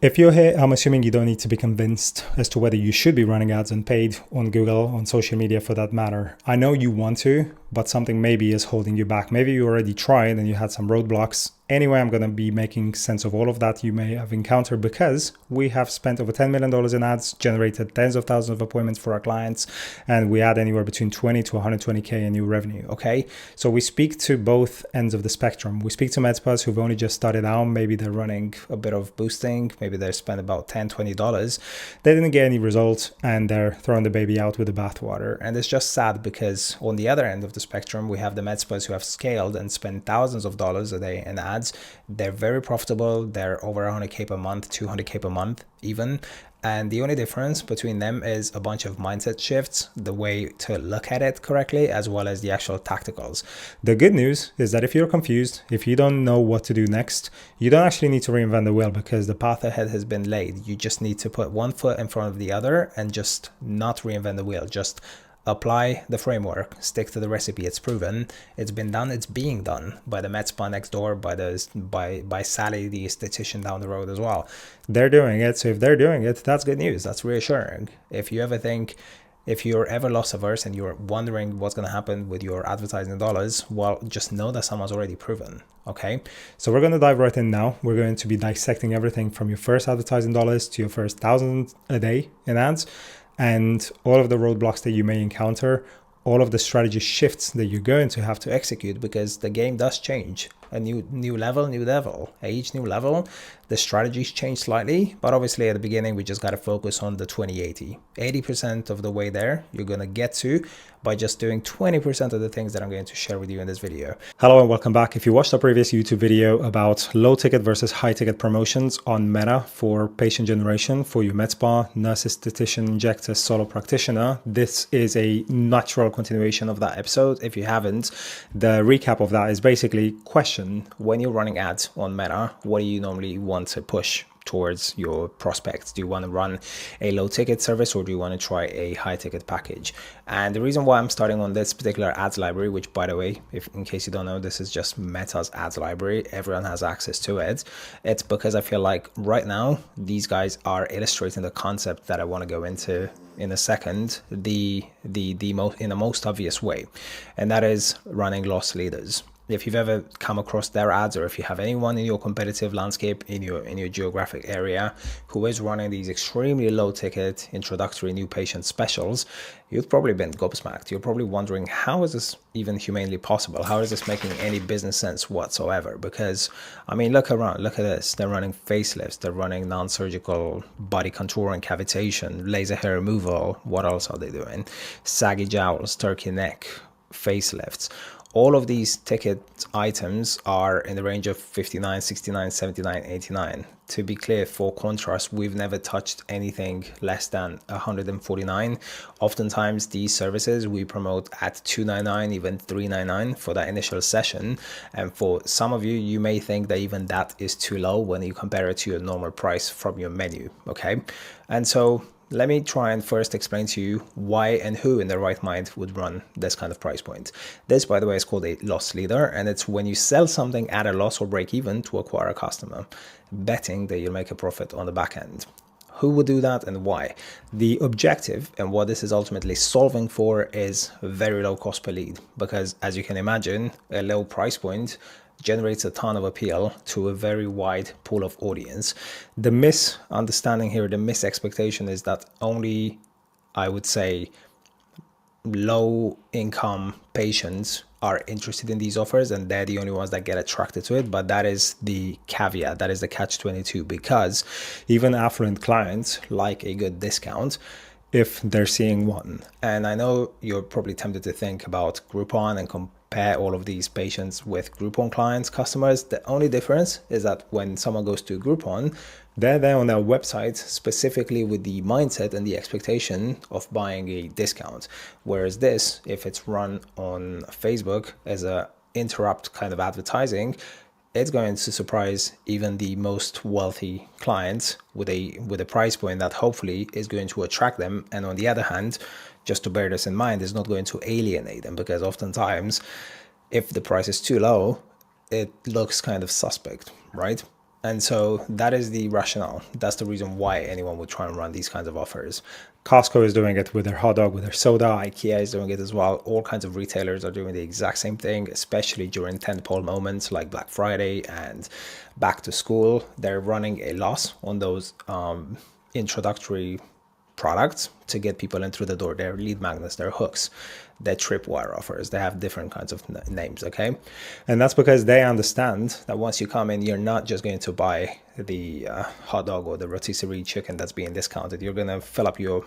If you're here, I'm assuming you don't need to be convinced as to whether you should be running ads unpaid on Google, on social media for that matter. I know you want to, but something maybe is holding you back. Maybe you already tried and you had some roadblocks. Anyway, I'm going to be making sense of all of that you may have encountered because we have spent over $10 million in ads, generated tens of thousands of appointments for our clients, and we add anywhere between 20 to 120K in new revenue, okay? So we speak to both ends of the spectrum. We speak to Medspas who've only just started out. Maybe they're running a bit of boosting. Maybe they spent about $10, $20. They didn't get any results and they're throwing the baby out with the bathwater. And it's just sad because on the other end of the spectrum, we have the Medspas who have scaled and spent thousands of dollars a day in ads. They're very profitable. They're over 100K per month, 200K per month even. And the only difference between them is a bunch of mindset shifts, the way to look at it correctly, as well as the actual tacticals. The good news is that if you're confused, if you don't know what to do next, you don't actually need to reinvent the wheel because the path ahead has been laid. You just need to put one foot in front of the other and just not reinvent the wheel. Just apply the framework, stick to the recipe. It's proven, it's been done, it's being done by the Medspa next door, by Sally, the esthetician down the road as well. They're doing it. So if they're doing it, that's good news. That's reassuring. If you're ever loss averse and you're wondering what's going to happen with your advertising dollars, well, just know that someone's already proven. Okay, so we're going to dive right in now. We're going to be dissecting everything from your first advertising dollars to your first 1,000 a day in ads, and all of the roadblocks that you may encounter, all of the strategy shifts that you're going to have to execute, because the game does change. A new level, age, new level. The strategies change slightly, but obviously at the beginning, we just got to focus on the 20-80. 80% of the way there, you're going to get to by just doing 20% of the things that I'm going to share with you in this video. Hello and welcome back. If you watched a previous YouTube video about low ticket versus high ticket promotions on Meta for patient generation for your med spa, nurse, esthetician, injector, solo practitioner, this is a natural continuation of that episode. If you haven't, the recap of that is basically question: when you're running ads on Meta, what do you normally want to push towards your prospects? Do you want to run a low ticket service or do you want to try a high ticket package? And the reason why I'm starting on this particular ads library, which by the way, if in case you don't know, this is just Meta's ads library, everyone has access to it. It's because I feel like right now these guys are illustrating the concept that I want to go into in a second, in the most obvious way, and that is running loss leaders. If you've ever come across their ads, or if you have anyone in your competitive landscape in your geographic area who is running these extremely low ticket introductory new patient specials, you've probably been gobsmacked. You're probably wondering, how is this even humanly possible? How is this making any business sense whatsoever? Because I mean, look around, look at this. They're running facelifts, they're running non-surgical body contouring, cavitation, laser hair removal. What else are they doing? Saggy jowls, turkey neck, facelifts. All of these ticket items are in the range of 59, 69, 79, 89. To be clear, for contrast, we've never touched anything less than 149. Oftentimes, these services we promote at 299, even 399 for that initial session. And for some of you, you may think that even that is too low when you compare it to your normal price from your menu, okay? And so let me try and first explain to you why and who in their right mind would run this kind of price point. This, by the way, is called a loss leader, and it's when you sell something at a loss or break even to acquire a customer, betting that you'll make a profit on the back end. Who would do that and why? The objective and what this is ultimately solving for is very low cost per lead, because as you can imagine, a low price point generates a ton of appeal to a very wide pool of audience. The misunderstanding here, the misexpectation is that only, I would say, low income patients are interested in these offers and they're the only ones that get attracted to it. But that is the caveat, that is the catch-22, because even affluent clients like a good discount if they're seeing one. And I know you're probably tempted to think about Groupon and compare all of these patients with Groupon clients, customers. The only difference is that when someone goes to Groupon, they're there on their website specifically with the mindset and the expectation of buying a discount. Whereas this, if it's run on Facebook as a interrupt kind of advertising, it's going to surprise even the most wealthy clients with a price point that hopefully is going to attract them. And on the other hand, just to bear this in mind, is not going to alienate them, because oftentimes if the price is too low, it looks kind of suspect, right? And so that is the rationale. That's the reason why anyone would try and run these kinds of offers. Costco is doing it with their hot dog, with their soda. IKEA is doing it as well. All kinds of retailers are doing the exact same thing, especially during tentpole moments like Black Friday and back to school. They're running a loss on those introductory products to get people in through the door. They're lead magnets, they're hooks, they're tripwire offers. They have different kinds of names, okay? And that's because they understand that once you come in, you're not just going to buy the hot dog or the rotisserie chicken that's being discounted. You're going to fill up your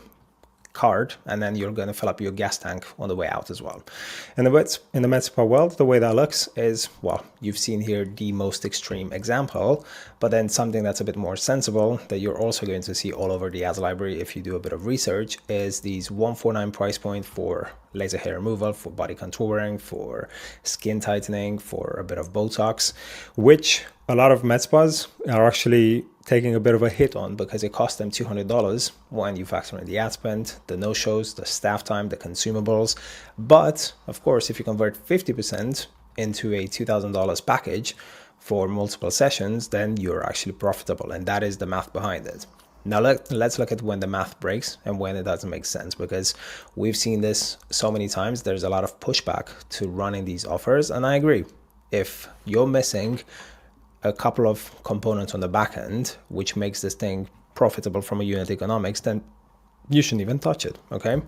card, and then you're going to fill up your gas tank on the way out as well. In the Medspa world, the way that looks is, well, you've seen here the most extreme example, but then something that's a bit more sensible that you're also going to see all over the ads library if you do a bit of research is these $149 price point for laser hair removal, for body contouring, for skin tightening, for a bit of Botox, which a lot of med spas are actually taking a bit of a hit on because it costs them $200 when you factor in the ad spend, the no-shows, the staff time, the consumables. But of course, if you convert 50% into a $2,000 package for multiple sessions, then you're actually profitable. And that is the math behind it. Now let's look at when the math breaks and when it doesn't make sense, because we've seen this so many times. There's a lot of pushback to running these offers. And I agree. If you're missing a couple of components on the back end, which makes this thing profitable from a unit economics, then you shouldn't even touch it. Okay.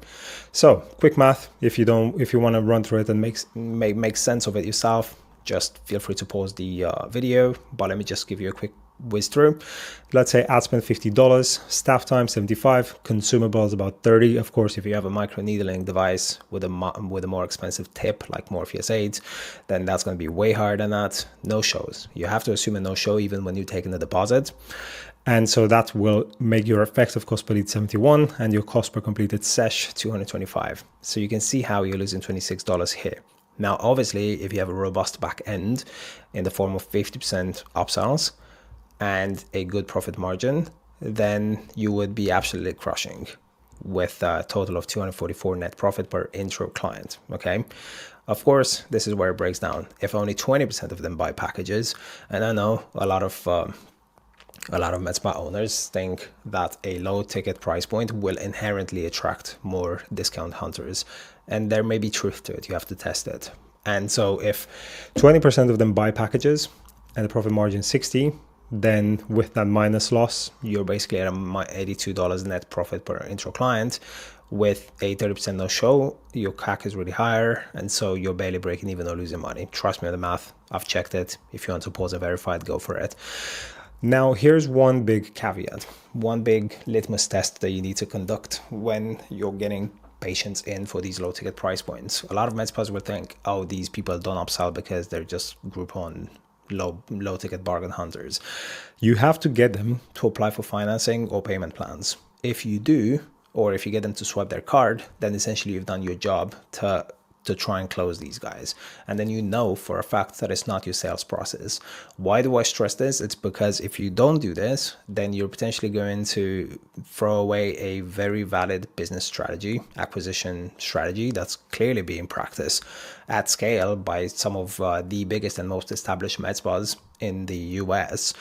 So quick math. If you want to run through it and make sense of it yourself, just feel free to pause the video, but let me just give you a quick whiz through. Let's say ad spend $50, staff time $75, consumables about $30. Of course, if you have a micro needling device with a more expensive tip like Morpheus 8, then that's going to be way higher than that. No shows. You have to assume a no show even when you're taking the deposit. And so that will make your effective cost per lead 71 and your cost per completed sesh 225. So you can see how you're losing $26 here. Now, obviously, if you have a robust back end in the form of 50% upsells and a good profit margin, then you would be absolutely crushing with a total of 244 net profit per intro client. Okay. Of course, this is where it breaks down. If only 20% of them buy packages, and I know a lot of Medspa owners think that a low ticket price point will inherently attract more discount hunters, and there may be truth to it. You have to test it. And so if 20% of them buy packages and the profit margin 60, then with that minus loss, you're basically at $82 net profit per intro client. With a 30% no show, your CAC is really higher, and so you're barely breaking even or losing money. Trust me on the math. I've checked it. If you want to pause a verified, go for it. Now, here's one big caveat, one big litmus test that you need to conduct when you're getting patients in for these low ticket price points. A lot of med spas will think, oh, these people don't upsell because they're just Groupon low ticket bargain hunters. You have to get them to apply for financing or payment plans. If you do, or if you get them to swipe their card, then essentially you've done your job to try and close these guys. And then you know for a fact that it's not your sales process. Why do I stress this? It's because if you don't do this, then you're potentially going to throw away a very valid business strategy, acquisition strategy that's clearly being practiced at scale by some of the biggest and most established med spas in the US.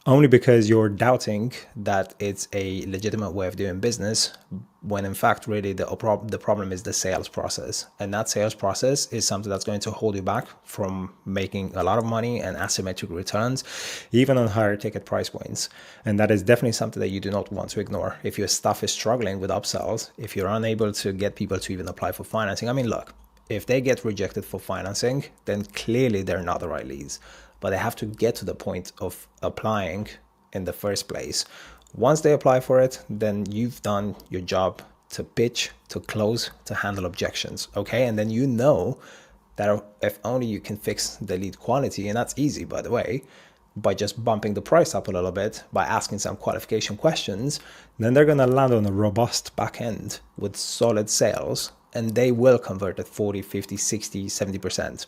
Only because you're doubting that it's a legitimate way of doing business, when in fact really the problem is the sales process. And that sales process is something that's going to hold you back from making a lot of money and asymmetric returns, even on higher ticket price points. And that is definitely something that you do not want to ignore. If your staff is struggling with upsells, if you're unable to get people to even apply for financing, I mean, look, if they get rejected for financing, then clearly they're not the right leads. But they have to get to the point of applying in the first place. Once they apply for it, then you've done your job to pitch, to close, to handle objections, okay? And then you know that if only you can fix the lead quality, and that's easy, by the way, by just bumping the price up a little bit, by asking some qualification questions, then they're gonna land on a robust back end with solid sales, and they will convert at 40, 50, 60, 70%.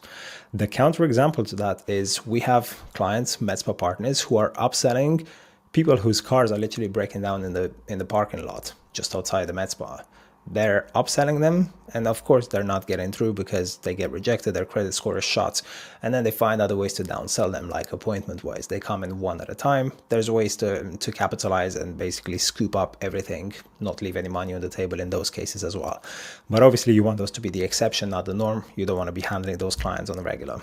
The counterexample to that is we have clients, Medspa partners, who are upselling people whose cars are literally breaking down in the parking lot just outside the Medspa. they're upselling them, and of course they're not getting through because they get rejected, their credit score is shot, and then they find other ways to downsell them, like appointment wise. They come in one at a time. There's ways to capitalize and basically scoop up everything, not leave any money on the table in those cases as well. But obviously you want those to be the exception, not the norm. You don't want to be handling those clients on a regular.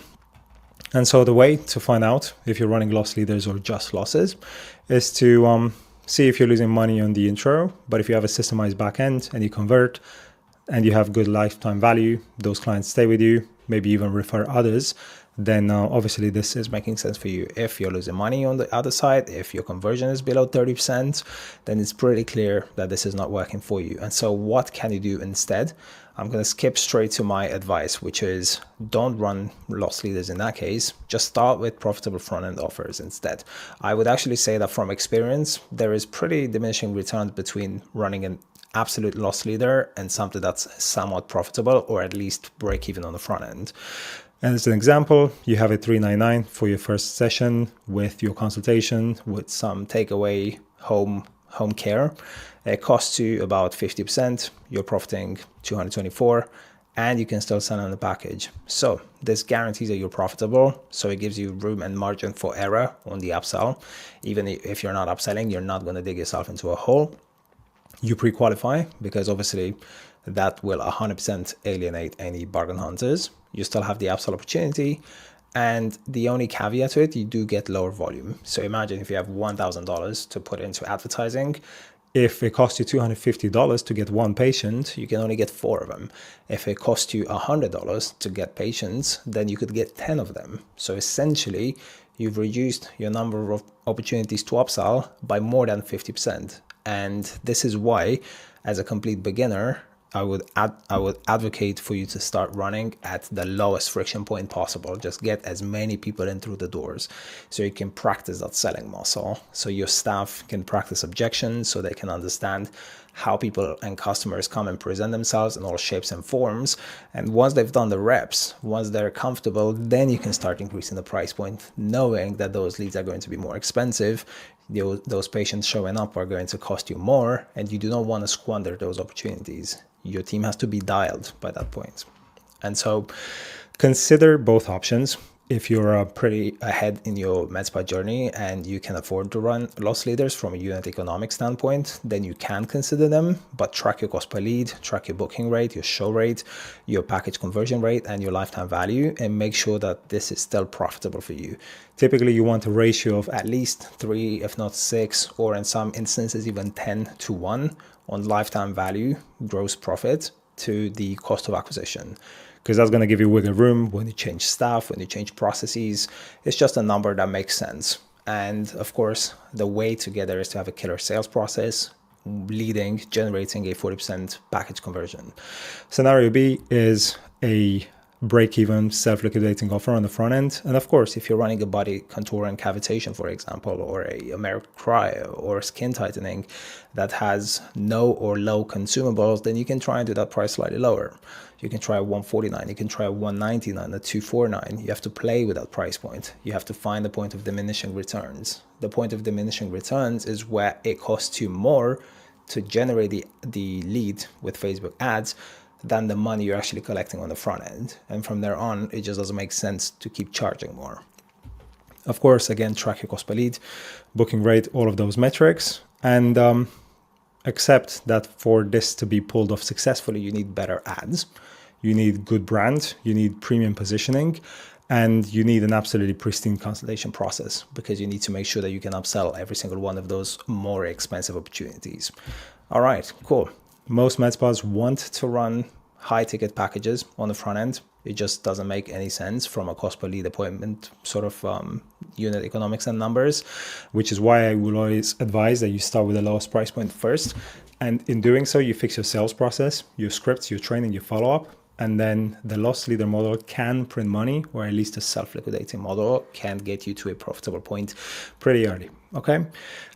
And so the way to find out if you're running loss leaders or just losses is to see if you're losing money on the intro. But if you have a systemized backend and you convert and you have good lifetime value, those clients stay with you, maybe even refer others, then obviously this is making sense for you. If you're losing money on the other side, if your conversion is below 30%, then it's pretty clear that this is not working for you. And so what can you do instead? I'm going to skip straight to my advice, which is don't run loss leaders in that case. Just start with profitable front-end offers instead. I would actually say that from experience, there is pretty diminishing returns between running an absolute loss leader and something that's somewhat profitable, or at least break even on the front end. And as an example, you have a $399 for your first session with your consultation with some takeaway home care. It costs you about 50%. You're profiting $224, and you can still sell on the package. So this guarantees that you're profitable. So it gives you room and margin for error on the upsell. Even if you're not upselling, you're not going to dig yourself into a hole. You pre-qualify because obviously that will 100% alienate any bargain hunters. You still have the upsell opportunity, and the only caveat to it, you do get lower volume. So imagine if you have $1,000 to put into advertising. If it costs you $250 to get one patient, you can only get 4 of them. If it costs you $100 to get patients, then you could get 10 of them. So essentially, you've reduced your number of opportunities to upsell by more than 50%. And this is why, as a complete beginner, I would advocate for you to start running at the lowest friction point possible. Just get as many people in through the doors so you can practice that selling muscle. So your staff can practice objections, so they can understand how people and customers come and present themselves in all shapes and forms. And once they've done the reps, once they're comfortable, then you can start increasing the price point, knowing that those leads are going to be more expensive. Those patients showing up are going to cost you more, and you do not want to squander those opportunities. Your team has to be dialed by that point. And so consider both options. If you're pretty ahead in your Medspa journey and you can afford to run loss leaders from a unit economic standpoint, then you can consider them, but track your cost per lead, track your booking rate, your show rate, your package conversion rate, and your lifetime value, and make sure that this is still profitable for you. Typically, you want a ratio of at least 3, if not 6, or in some instances, even 10-1 on lifetime value, gross profit to the cost of acquisition. Because that's going to give you wiggle room when you change staff, when you change processes. It's just a number that makes sense. And of course, the way to get there is to have a killer sales process, generating a 40% package conversion. Scenario B is a break-even self-liquidating offer on the front end. And of course, if you're running a body contour and cavitation, for example, or a American cryo or skin tightening that has no or low consumables, then you can try and do that price slightly lower. You can try $149, you can try $199, $249. You have to play with that price point. You have to find the point of diminishing returns. The point of diminishing returns is where it costs you more to generate the lead with Facebook ads than the money you're actually collecting on the front end. And from there on, it just doesn't make sense to keep charging more. Of course, again, track your cost per lead, booking rate, all of those metrics, and accept that for this to be pulled off successfully, you need better ads, you need good brand, you need premium positioning, and you need an absolutely pristine consultation process, because you need to make sure that you can upsell every single one of those more expensive opportunities. All right, cool. Most med spas want to run high ticket packages on the front end. It just doesn't make any sense from a cost per lead appointment sort of unit economics and numbers, which is why I will always advise that you start with the lowest price point first. And in doing so, you fix your sales process, your scripts, your training, your follow-up, and then the loss leader model can print money, or at least a self-liquidating model can get you to a profitable point pretty early. Okay.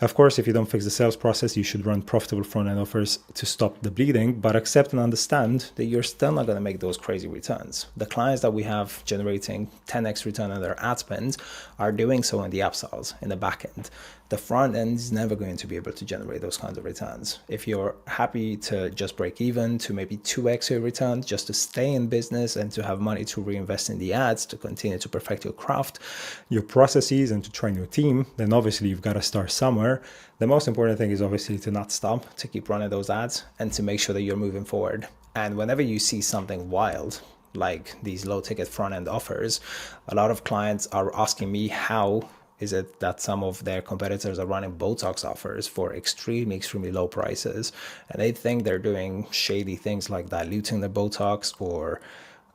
Of course, if you don't fix the sales process, you should run profitable front-end offers to stop the bleeding, but accept and understand that you're still not going to make those crazy returns. The clients that we have generating 10x return on their ad spend are doing so in the upsells, in the back end. The front end is never going to be able to generate those kinds of returns. If you're happy to just break even to maybe 2x your return just to stay in business and to have money to reinvest in the ads, to continue to perfect your craft, your processes, and to train your team, then obviously you've got to start somewhere. The most important thing is obviously to not stop, to keep running those ads and to make sure that you're moving forward. And whenever you see something wild, like these low ticket front end offers, a lot of clients are asking me, how is it that some of their competitors are running Botox offers for extremely low prices? And they think they're doing shady things like diluting the Botox or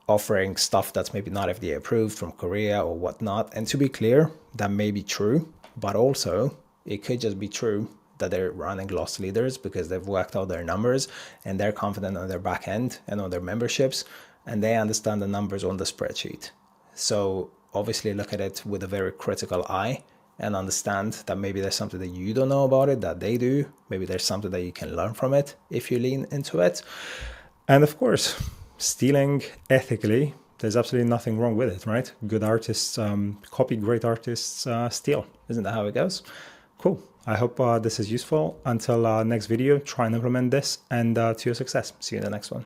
offering stuff that's maybe not FDA approved from Korea or whatnot. And to be clear, that may be true, but also it could just be true that they're running loss leaders because they've worked out their numbers and they're confident on their back end and on their memberships, and they understand the numbers on the spreadsheet. So obviously look at it with a very critical eye and understand that maybe there's something that you don't know about it that they do. Maybe there's something that you can learn from it if you lean into it. And of course, stealing ethically, there's absolutely nothing wrong with it, right? Good artists copy, great artists steal. Isn't that how it goes? Cool. I hope this is useful. Until next video, try and implement this, and to your success. See you in the next one.